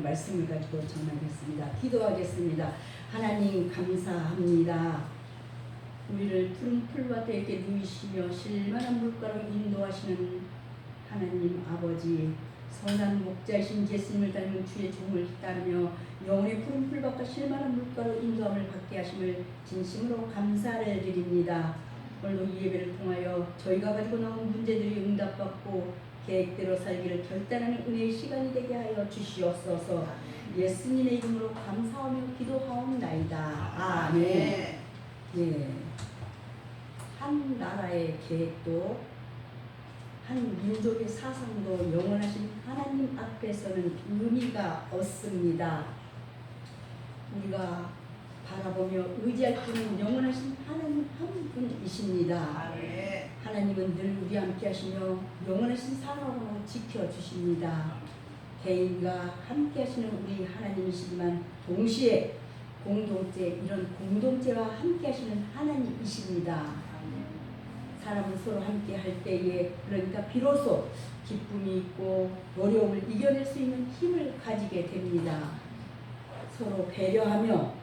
말씀을 가지고 전하겠습니다. 기도하겠습니다. 하나님 감사합니다. 우리를 푸른 풀밭에 이렇게 누이시며 실만한 물가로 인도하시는 하나님 아버지, 선한 목자이신 예수님을 닮은 주의 종을 따르며 영혼의 푸른 풀밭과 실만한 물가로 인도함을 받게 하심을 진심으로 감사를 드립니다. 오늘도 이 예배를 통하여 저희가 가지고 나온 문제들이 응답받고 계획대로 살기를 결단하는 은혜의 시간이 되게 하여 주시옵소서. 예수님의 이름으로 감사하며 기도하옵나이다. 아멘. 예. 한 나라의 계획도 한 민족의 사상도 영원하신 하나님 앞에서는 의미가 없습니다. 우리가 바라보며 의지할 분은 영원하신 하나님 한 분이십니다. 하나님은 늘 우리 함께 하시며 영원하신 사랑으로 지켜주십니다. 개인과 함께 하시는 우리 하나님이시지만 동시에 공동체, 이런 공동체와 함께 하시는 하나님이십니다. 사람은 서로 함께 할 때에 그러니까 비로소 기쁨이 있고 어려움을 이겨낼 수 있는 힘을 가지게 됩니다. 서로 배려하며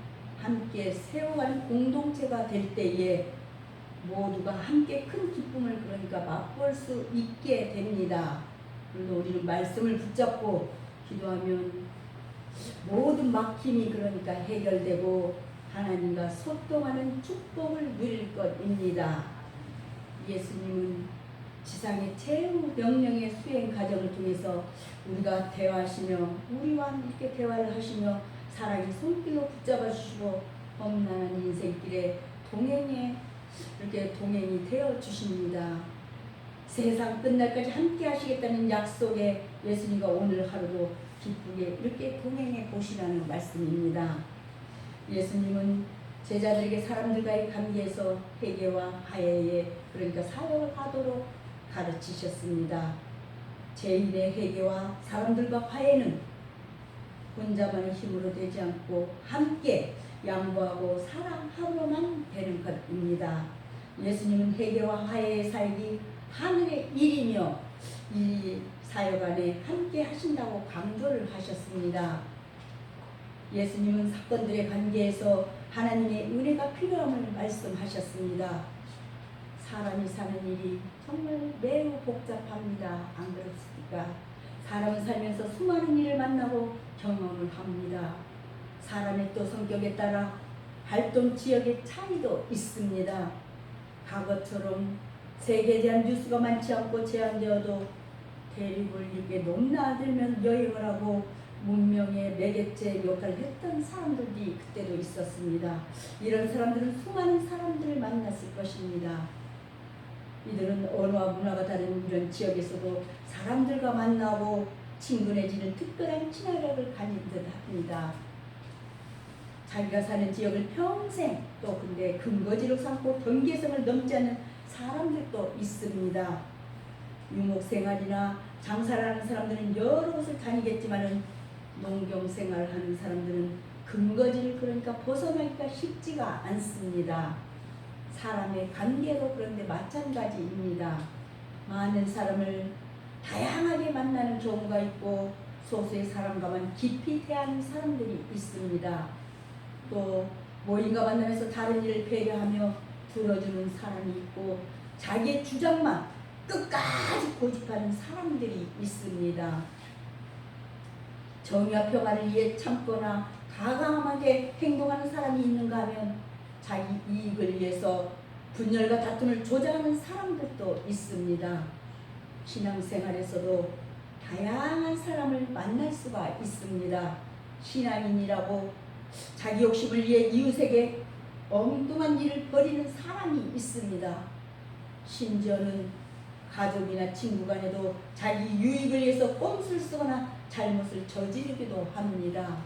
함께 세워가는 공동체가 될 때에 모두가 함께 큰 기쁨을 그러니까 맛볼 수 있게 됩니다. 그래서 우리는 말씀을 붙잡고 기도하면 모든 막힘이 그러니까 해결되고 하나님과 소통하는 축복을 누릴 것입니다. 예수님은 지상의 최후 명령의 수행 과정을 통해서 우리가 대화하시며 우리와 이렇게 대화를 하시며 사랑의 손길로 붙잡아 주시고 험난한 인생길에 이렇게 동행이 되어 주십니다. 세상 끝날까지 함께 하시겠다는 약속에 예수님과 오늘 하루도 기쁘게 이렇게 동행해 보시라는 말씀입니다. 예수님은 제자들에게 사람들과의 관계에서 회개와 화해에 그러니까 사역을 하도록 가르치셨습니다. 제1의 회개와 사람들과 화해는 혼자만의 힘으로 되지 않고 함께 양보하고 사랑하로만 되는 것입니다. 예수님은 회개와 화해의 사역이 하늘의 일이며 이 사역 안에 함께 하신다고 강조를 하셨습니다. 예수님은 사건들의 관계에서 하나님의 은혜가 필요함을 말씀하셨습니다. 사람이 사는 일이 정말 매우 복잡합니다. 안 그렇습니까? 사람은 살면서 수많은 일을 만나고 경험을 합니다. 사람의 또 성격에 따라 활동 지역의 차이도 있습니다. 과거처럼 세계에 대한 뉴스가 많지 않고 제한되어도 대륙을 이렇게 넘나들면 여행을 하고 문명의 매개체 역할을 했던 사람들이 그때도 있었습니다. 이런 사람들은 수많은 사람들을 만났을 것입니다. 이들은 언어와 문화가 다른 이런 지역에서도 사람들과 만나고 친근해지는 특별한 친화력을 가진 듯 합니다. 자기가 사는 지역을 평생 또 근데 근거지로 삼고 경계성을 넘지 않는 사람들도 있습니다. 유목생활이나 장사를 하는 사람들은 여러 곳을 다니겠지만은 농경생활을 하는 사람들은 근거지를 그러니까 벗어나기가 쉽지가 않습니다. 사람의 관계도 그런데 마찬가지입니다. 많은 사람을 다양하게 만나는 경우가 있고 소수의 사람과만 깊이 대하는 사람들이 있습니다. 또 모임과 만나면서 다른 일을 배려하며 들어주는 사람이 있고 자기의 주장만 끝까지 고집하는 사람들이 있습니다. 정의와 평화를 위해 참거나 가감하게 행동하는 사람이 있는가 하면 자기 이익을 위해서 분열과 다툼을 조장하는 사람들도 있습니다. 신앙생활에서도 다양한 사람을 만날 수가 있습니다. 신앙인이라고 자기 욕심을 위해 이웃에게 엉뚱한 일을 벌이는 사람이 있습니다. 심지어는 가족이나 친구 간에도 자기 유익을 위해서 꼼수를 쓰거나 잘못을 저지르기도 합니다.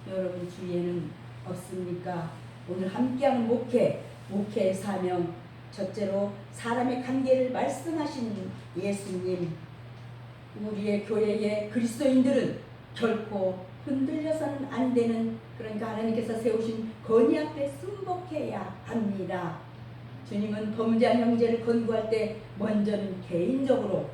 여러분 주위에는 없습니까? 오늘 함께하는 목회의 사명, 첫째로 사람의 관계를 말씀하신 예수님. 우리의 교회의 그리스도인들은 결코 흔들려서는 안 되는 그러니까 하나님께서 세우신 권위 앞에 순복해야 합니다. 주님은 범죄한 형제를 권고할 때 먼저는 개인적으로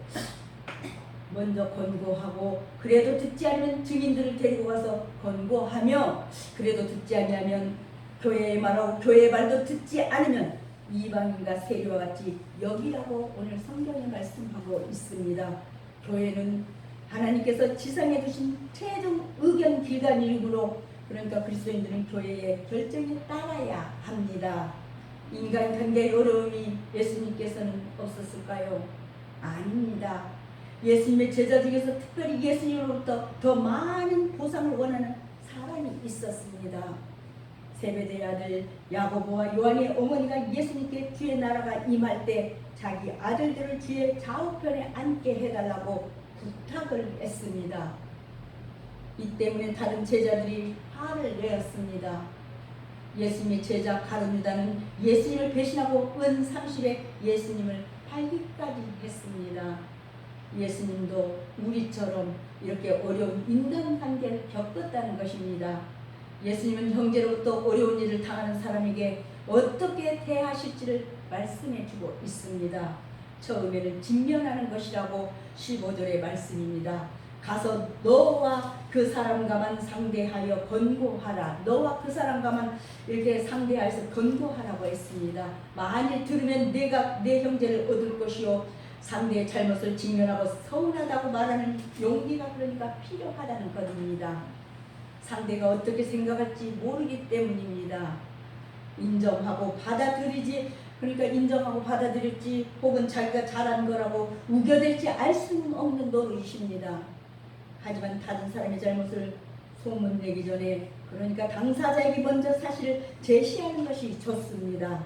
먼저 권고하고 그래도 듣지 않으면 증인들을 데리고 가서 권고하며 그래도 듣지 않으면 교회의 말하고 교회의 말도 듣지 않으면 이방인과 세리와 같이 여기라고 오늘 성경에 말씀하고 있습니다. 교회는 하나님께서 지상에 두신 최종 의견 길간이므로 그러니까 그리스도인들은 교회의 결정에 따라야 합니다. 인간관계의 어려움이 예수님께서는 없었을까요? 아닙니다. 예수님의 제자 중에서 특별히 예수님으로부터 더 많은 보상을 원하는 사람이 있었습니다. 세베대의 아들 야고보와 요한의 어머니가 예수님께 주의 나라가 임할 때 자기 아들들을 주의 좌우편에 앉게 해달라고 부탁을 했습니다. 이 때문에 다른 제자들이 화를 내었습니다. 예수님의 제자 가룟 유다는 예수님을 배신하고 은 30에 예수님을 팔기까지 했습니다. 예수님도 우리처럼 이렇게 어려운 인간관계를 겪었다는 것입니다. 예수님은 형제로부터 어려운 일을 당하는 사람에게 어떻게 대하실지를 말씀해 주고 있습니다. 처음에는 직면하는 것이라고 15절의 말씀입니다. 가서 너와 그 사람과만 상대하여 권고하라. 너와 그 사람과만 이렇게 상대하여서 권고하라고 했습니다. 만일 들으면 내가 내 형제를 얻을 것이요 상대의 잘못을 직면하고 서운하다고 말하는 용기가 그러니까 필요하다는 것입니다. 상대가 어떻게 생각할지 모르기 때문입니다. 인정하고 받아들이지 그러니까 인정하고 받아들일지 혹은 자기가 잘한 거라고 우겨댈지 알 수는 없는 노릇이십니다. 하지만 다른 사람의 잘못을 소문내기 전에 그러니까 당사자에게 먼저 사실을 제시하는 것이 좋습니다.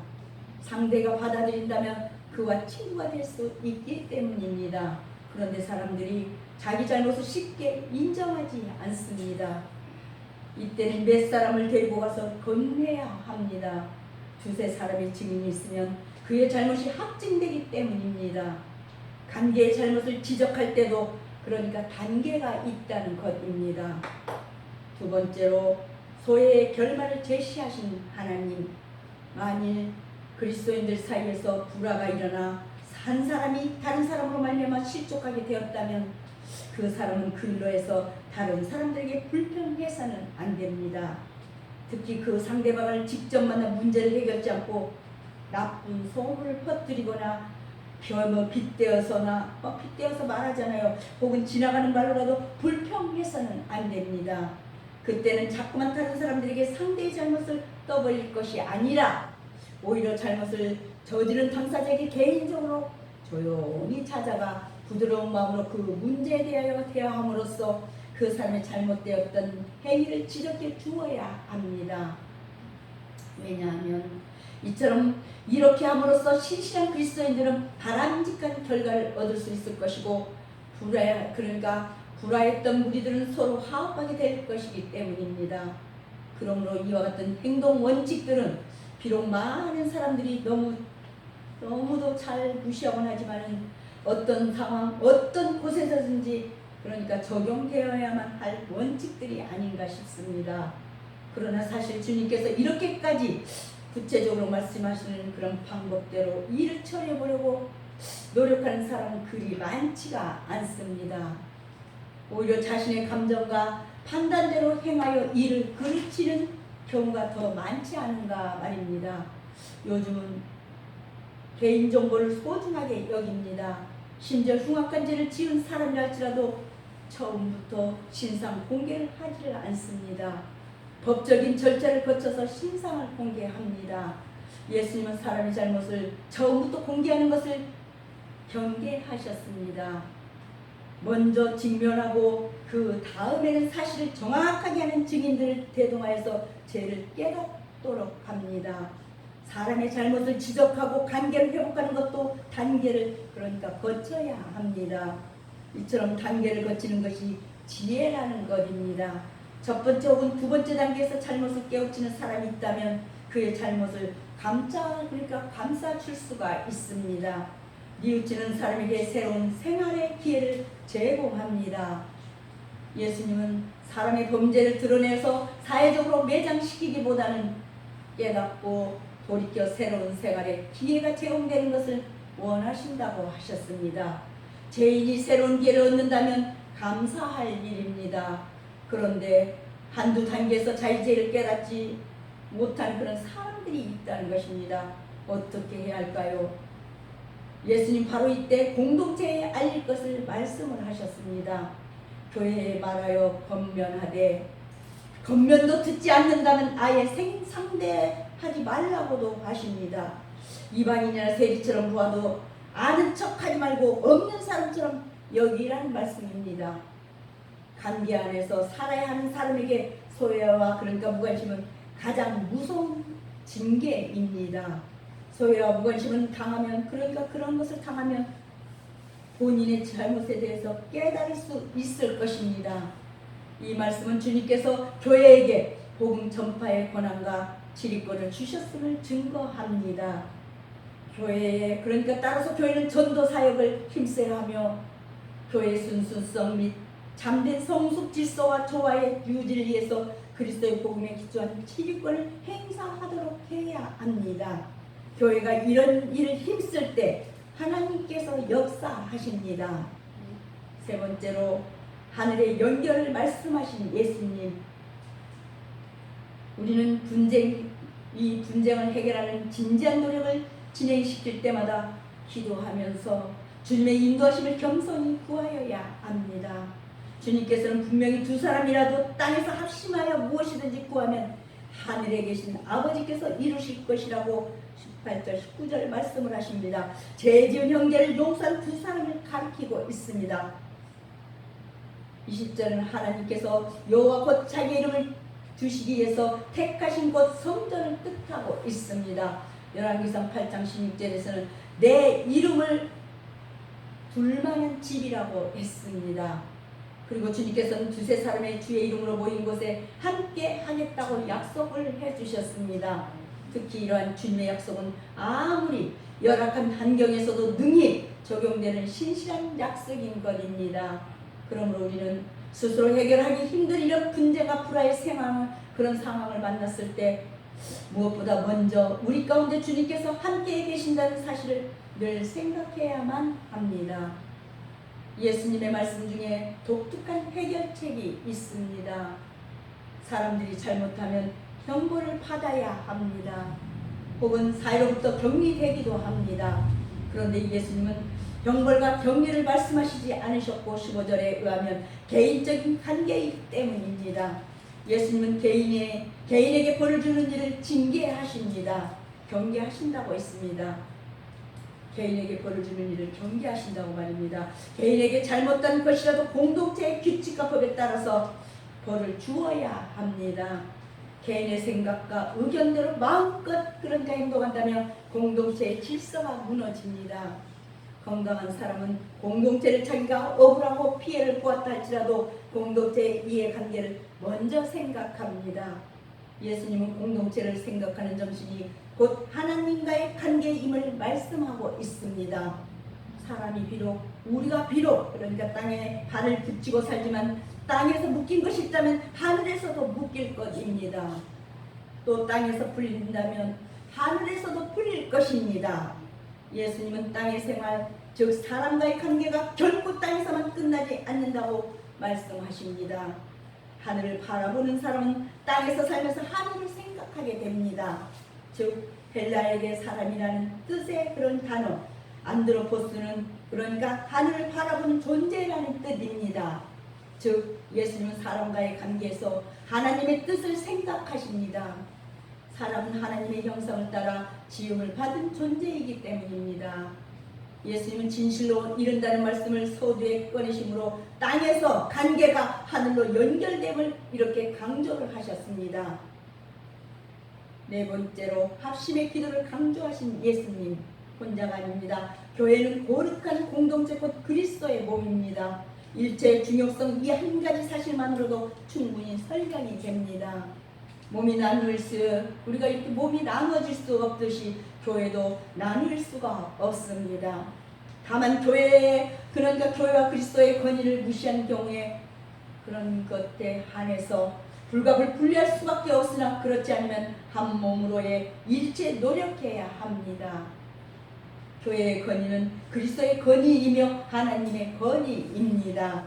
상대가 받아들인다면 그와 친구가 될 수 있기 때문입니다. 그런데 사람들이 자기 잘못을 쉽게 인정하지 않습니다. 이때는 몇 사람을 데리고 가서 건네야 합니다. 두세 사람의 증인이 있으면 그의 잘못이 확증되기 때문입니다. 관계의 잘못을 지적할 때도 그러니까 단계가 있다는 것입니다. 두 번째로 소외의 결말을 제시하신 하나님. 만일 그리스도인들 사이에서 불화가 일어나 한 사람이 다른 사람으로 말미암아 실족하게 되었다면 그 사람은 그 일로 해서 다른 사람들에게 불평해서는 안 됩니다. 특히 그 상대방을 직접 만나 문제를 해결하지 않고 나쁜 소문을 퍼뜨리거나 빗대어서나 빗대어서 말하잖아요. 혹은 지나가는 말로라도 불평해서는 안 됩니다. 그때는 자꾸만 다른 사람들에게 상대의 잘못을 떠벌릴 것이 아니라 오히려 잘못을 저지른 당사자에게 개인적으로 조용히 찾아가 부드러운 마음으로 그 문제에 대하여 대화함으로써 그 사람의 잘못되었던 행위를 지적해 주어야 합니다. 왜냐하면 이처럼 이렇게 함으로써 신실한 그리스도인들은 바람직한 결과를 얻을 수 있을 것이고 불화했던 무리들은 서로 화합하게 될 것이기 때문입니다. 그러므로 이와 같은 행동 원칙들은 비록 많은 사람들이 너무도 잘 무시하곤 하지만은 어떤 상황, 어떤 곳에서든지 그러니까 적용되어야만 할 원칙들이 아닌가 싶습니다. 그러나 사실 주님께서 이렇게까지 구체적으로 말씀하시는 그런 방법대로 일을 처리해보려고 노력하는 사람은 그리 많지가 않습니다. 오히려 자신의 감정과 판단대로 행하여 일을 그르치는 경우가 더 많지 않은가 말입니다. 요즘은 개인정보를 소중하게 여깁니다. 심지어 흉악한 죄를 지은 사람이랄지라도 처음부터 신상 공개를 하지를 않습니다. 법적인 절차를 거쳐서 신상을 공개합니다. 예수님은 사람의 잘못을 처음부터 공개하는 것을 경계하셨습니다. 먼저 직면하고 그 다음에는 사실을 정확하게 하는 증인들을 대동하여서 죄를 깨닫도록 합니다. 사람의 잘못을 지적하고 관계를 회복하는 것도 단계를 그러니까 거쳐야 합니다. 이처럼 단계를 거치는 것이 지혜라는 것입니다. 첫 번째 혹은 두 번째 단계에서 잘못을 깨우치는 사람이 있다면 그의 잘못을 감싸줄 수가 있습니다. 뉘우치는 사람에게 새로운 생활의 기회를 제공합니다. 예수님은 사람의 범죄를 드러내서 사회적으로 매장시키기보다는 깨닫고 돌이켜 새로운 생활의 기회가 제공되는 것을 원하신다고 하셨습니다. 죄인이 새로운 기회를 얻는다면 감사할 일입니다. 그런데 한두 단계에서 자기 죄를 깨닫지 못한 그런 사람들이 있다는 것입니다. 어떻게 해야 할까요? 예수님 바로 이때 공동체에 알릴 것을 말씀을 하셨습니다. 교회에 말하여 권면하되, 권면도 듣지 않는다면 아예 상대하지 말라고도 하십니다. 이방인이나 세리처럼 보아도 아는 척하지 말고 없는 사람처럼 여기라는 말씀입니다. 관계 안에서 살아야 하는 사람에게 소외와 그러니까 무관심은 가장 무서운 징계입니다. 소외와 무관심은 당하면, 그러니까 그런 것을 당하면 본인의 잘못에 대해서 깨달을 수 있을 것입니다. 이 말씀은 주님께서 교회에게 복음 전파의 권한과 지휘권을 주셨음을 증거합니다. 교회에, 그러니까 따라서 교회는 전도 사역을 힘써야 하며 교회의 순수성 및 참된 성숙 질서와 조화의 유지를 위해서 그리스도의 복음에 기초한 지휘권을 행사하도록 해야 합니다. 교회가 이런 일을 힘쓸 때 하나님께서 역사하십니다. 세 번째로 하늘의 연결을 말씀하신 예수님. 우리는 이 분쟁을 해결하는 진지한 노력을 진행시킬 때마다 기도하면서 주님의 인도하심을 겸손히 구하여야 합니다. 주님께서는 분명히 두 사람이라도 땅에서 합심하여 무엇이든지 구하면 하늘에 계신 아버지께서 이루실 것이라고 18절 19절 말씀을 하십니다. 죄 지은 형제를 용서한 두 사람을 가리키고 있습니다. 20절은 하나님께서 여호와 곧 자기 이름을 두시기 위해서 택하신 곳 성전을 뜻하고 있습니다. 열왕기상 8장 16절에서는 내 이름을 둘만한 집이라고 했습니다. 그리고 주님께서는 두세 사람의 주의 이름으로 모인 곳에 함께 하겠다고 약속을 해주셨습니다. 특히 이러한 주님의 약속은 아무리 열악한 환경에서도 능히 적용되는 신실한 약속인 것입니다. 그러므로 우리는 스스로 해결하기 힘든 이런 분쟁과 불화의 그런 상황을 만났을 때 무엇보다 먼저 우리 가운데 주님께서 함께 계신다는 사실을 늘 생각해야만 합니다. 예수님의 말씀 중에 독특한 해결책이 있습니다. 사람들이 잘못하면 형벌을 받아야 합니다. 혹은 사회로부터 격리되기도 합니다. 그런데 예수님은 형벌과 격리를 말씀하시지 않으셨고 15절에 의하면 개인적인 관계이기 때문입니다. 예수님은 개인에게 벌을 주는 일을 징계하십니다. 경계하신다고 했습니다. 개인에게 벌을 주는 일을 경계하신다고 말입니다. 개인에게 잘못된 것이라도 공동체의 규칙과 법에 따라서 벌을 주어야 합니다. 개인의 생각과 의견대로 마음껏 그런가 행동한다면 공동체의 질서가 무너집니다. 건강한 사람은 공동체를 자기가 억울하고 피해를 보았다 할지라도 공동체의 이해관계를 먼저 생각합니다. 예수님은 공동체를 생각하는 정신이 곧 하나님과의 관계임을 말씀하고 있습니다. 우리가 비록 그러니까 땅에 발을 붙이고 살지만 땅에서 묶인 것이 있다면 하늘에서도 묶일 것입니다. 또 땅에서 풀린다면 하늘에서도 풀릴 것입니다. 예수님은 땅의 생활, 즉 사람과의 관계가 결코 땅에서만 끝나지 않는다고 말씀하십니다. 하늘을 바라보는 사람은 땅에서 살면서 하늘을 생각하게 됩니다. 즉 헬라에게 사람이라는 뜻의 그런 단어 안드로포스는 그러니까 하늘을 바라보는 존재라는 뜻입니다. 즉 예수님은 사람과의 관계에서 하나님의 뜻을 생각하십니다. 사람은 하나님의 형상을 따라 지음을 받은 존재이기 때문입니다. 예수님은 진실로 이른다는 말씀을 서두에 꺼내심으로 땅에서 관계가 하늘로 연결됨을 이렇게 강조를 하셨습니다. 네 번째로 합심의 기도를 강조하신 예수님 혼자가 아닙니다. 교회는 거룩한 공동체 곧 그리스도의 몸입니다. 일체의 중요성 이 한 가지 사실만으로도 충분히 설명이 됩니다. 우리가 이렇게 몸이 나누어질 수 없듯이 교회도 나눌 수가 없습니다. 다만 그러니까 교회와 그리스도의 권위를 무시한 경우에 그런 것에 한해서 불갑을 분리할 수밖에 없으나 그렇지 않으면 한 몸으로의 일체 노력해야 합니다. 교회의 건의는 그리스도의 건의이며 하나님의 건의입니다.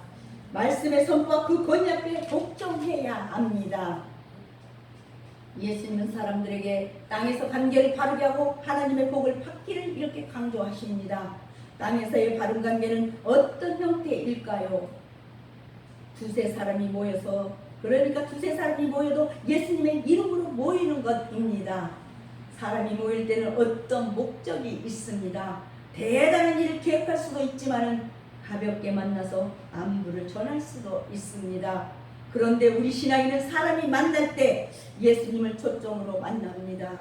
말씀의 선포와 그 건의 앞에 복종해야 합니다. 예수님은 사람들에게 땅에서 관계를 바르게 하고 하나님의 복을 받기를 이렇게 강조하십니다. 땅에서의 바른 관계는 어떤 형태일까요? 두세 사람이 모여서, 그러니까 두세 사람이 모여도 예수님의 이름으로 모이는 것입니다. 사람이 모일 때는 어떤 목적이 있습니다. 대단한 일을 계획할 수도 있지만 가볍게 만나서 안부를 전할 수도 있습니다. 그런데 우리 신앙인은 사람이 만날 때 예수님을 초점으로 만납니다.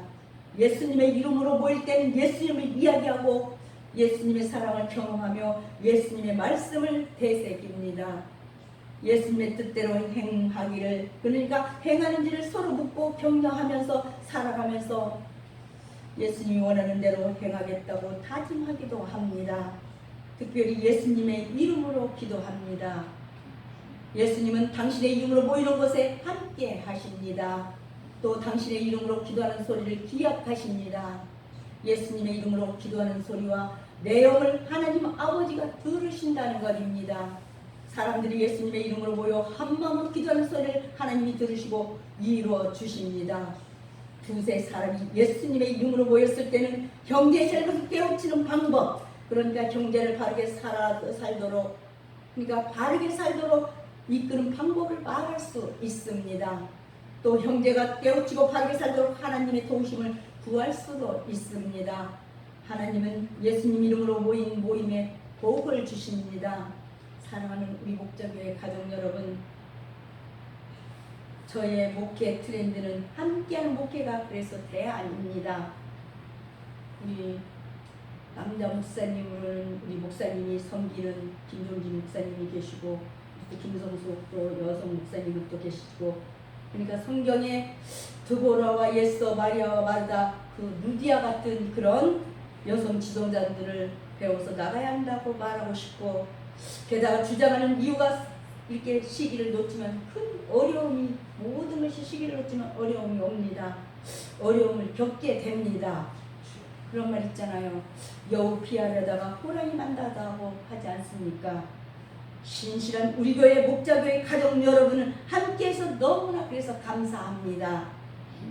예수님의 이름으로 모일 때는 예수님을 이야기하고 예수님의 사랑을 경험하며 예수님의 말씀을 되새깁니다. 예수님의 뜻대로 행하기를, 그러니까 행하는지를 서로 묻고 격려하면서 살아가면서 예수님이 원하는 대로 행하겠다고 다짐하기도 합니다. 특별히 예수님의 이름으로 기도합니다. 예수님은 당신의 이름으로 모이는 곳에 함께 하십니다. 또 당신의 이름으로 기도하는 소리를 기억하십니다. 예수님의 이름으로 기도하는 소리와 내용을 하나님 아버지가 들으신다는 것입니다. 사람들이 예수님의 이름으로 모여 한마음으로 기도하는 소리를 하나님이 들으시고 이루어 주십니다. 두세 사람이 예수님의 이름으로 모였을 때는 형제의 잘못을 깨우치는 방법, 그러니까 형제를 바르게 살도록, 그러니까 바르게 살도록 이끄는 방법을 말할 수 있습니다. 또 형제가 깨우치고 바르게 살도록 하나님의 도우심을 구할 수도 있습니다. 하나님은 예수님 이름으로 모인 모임에 복을 주십니다. 사랑하는 우리 목자교회 가족 여러분, 저의 목회 트렌드는 함께하는 목회가 그래서 대안입니다. 우리 남자 목사님으로는 우리 목사님이 섬기는 김종진 목사님이 계시고, 또 김성수 또 여성 목사님은 또 계시고, 그러니까 성경에 드보라와 예서, 마리아와 마르다, 그 루디아 같은 그런 여성 지도자들을 배워서 나가야 한다고 말하고 싶고, 게다가 주장하는 이유가 이렇게 시기를 놓치면 큰 어려움이, 모든 것이 시기를 놓치면 어려움이 옵니다. 어려움을 겪게 됩니다. 그런 말 있잖아요. 여우 피하려다가 호랑이 만나다고 하지 않습니까? 신실한 우리 교회 목자교회 가족 여러분은 함께해서 너무나 그래서 감사합니다.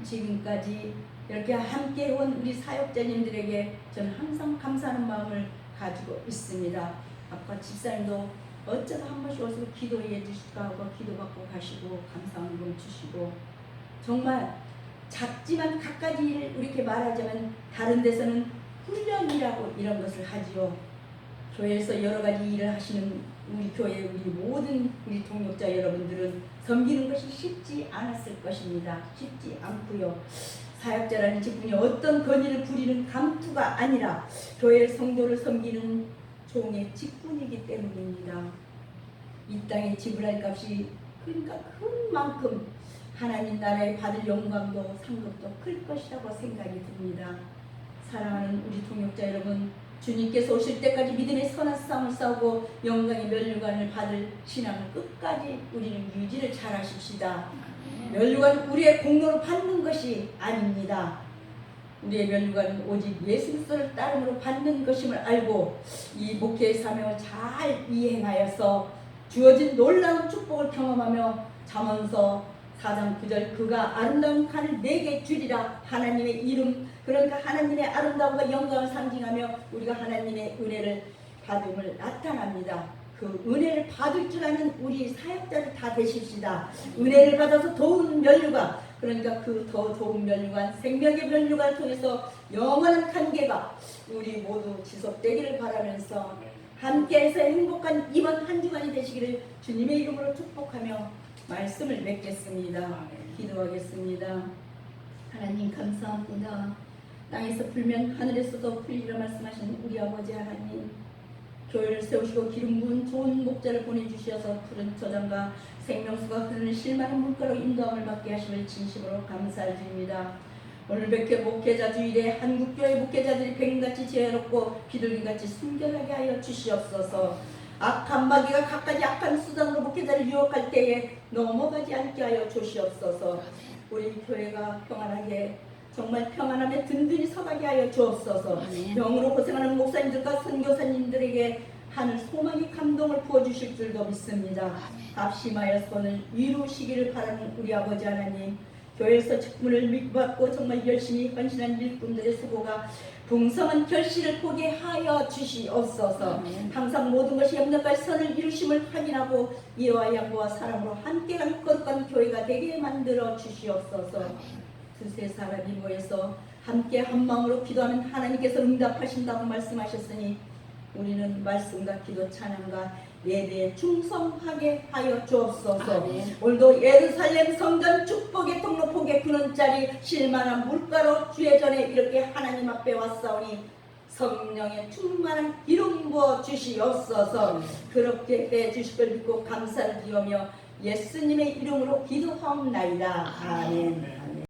지금까지 이렇게 함께 해온 우리 사역자님들에게 저는 항상 감사하는 마음을 가지고 있습니다. 아까 집사님도 어쩌다 한 번씩 와서 기도해 주시고 하고 기도받고 가시고 감사한 걸 주시고, 정말 작지만 갖가지 일을 이렇게 말하자면 다른 데서는 훈련이라고 이런 것을 하지요. 교회에서 여러 가지 일을 하시는 우리 교회 우리 모든 우리 동역자 여러분들은 섬기는 것이 쉽지 않았을 것입니다. 쉽지 않고요. 사역자라는 직분이 어떤 건의를 부리는 감투가 아니라 교회 성도를 섬기는 종의 직분이기 때문입니다. 이 땅에 지불할 값이 그러니까 큰 만큼 하나님 나라에 받을 영광도 상급도 클 것이라고 생각이 듭니다. 사랑하는 우리 동역자 여러분, 주님께서 오실 때까지 믿음의 선한 싸움을 싸우고 영광의 면류관을 받을 신앙을 끝까지 우리는 유지를 잘하십시다. 면류관은 우리의 공로로 받는 것이 아닙니다. 우리의 면류관은 오직 예수 그리스도를 따름으로 받는 것임을 알고 이 목회의 사명을 잘 이행하여서 주어진 놀라운 축복을 경험하며 잠언서 4장 9절 그가 아름다운 칼을 내게 주리라, 하나님의 이름, 그러니까 하나님의 아름다움과 영광을 상징하며 우리가 하나님의 은혜를 받음을 나타납니다. 그 은혜를 받을 줄 아는 우리 사역자들 다 되십시다. 은혜를 받아서 도운 면류관, 그러니까 그 더 좋은 면류관, 생명의 면류관을 통해서 영원한 관계가 우리 모두 지속되기를 바라면서 함께해서 행복한 이번 한 주간이 되시기를 주님의 이름으로 축복하며 말씀을 맺겠습니다. 기도하겠습니다. 하나님 감사합니다. 땅에서 풀면 하늘에서도 풀리라 말씀하신 우리 아버지 하나님, 교회를 세우시고 기름 부은 좋은 목자를 보내주셔서 푸른 저장과 생명수가 흐르는 실만한 물가로 인도함을 받게 하심을 진심으로 감사를 드립니다. 오늘 백회 목회자 주일에 한국교회 목회자들이 백인같이 지혜롭고 비둘기같이 순결하게 하여 주시옵소서. 악한 마귀가 갖가지 악한 수단으로 목회자를 유혹할 때에 넘어가지 않게 하여 주시옵소서. 우리 교회가 평안하게 정말 평안함에 든든히 서가게 하여 주옵소서. 아멘. 병으로 고생하는 목사님들과 선교사님들에게 하늘 소망의 감동을 부어주실 줄도 믿습니다. 답심하여 손을 이루시기를 바라는 우리 아버지 하나님, 교회에서 직분을 믿고 정말 열심히 헌신한 일꾼들의 수고가 풍성한 결실을 보게 하여 주시옵소서. 아멘. 항상 모든 것이 염려까지 선을 이루심을 확인하고 이와 양보와 사랑으로 함께하는 거룩한 교회가 되게 만들어 주시옵소서. 두세 사람이 모여서 함께 한 마음으로 기도하면 하나님께서 응답하신다고 말씀하셨으니 우리는 말씀과 기도 찬양과 예배에 충성하게 하여 주옵소서. 아멘. 오늘도 예루살렘 성전 축복의 통로 폭의 근원자리 실만한 물가로 주의 전에 이렇게 하나님 앞에 왔사오니 성령의 충만한 기름 부어 주시옵소서. 그렇게 해 주실 걸 믿고 감사를 드리며 예수님의 이름으로 기도하옵나이다. 아멘.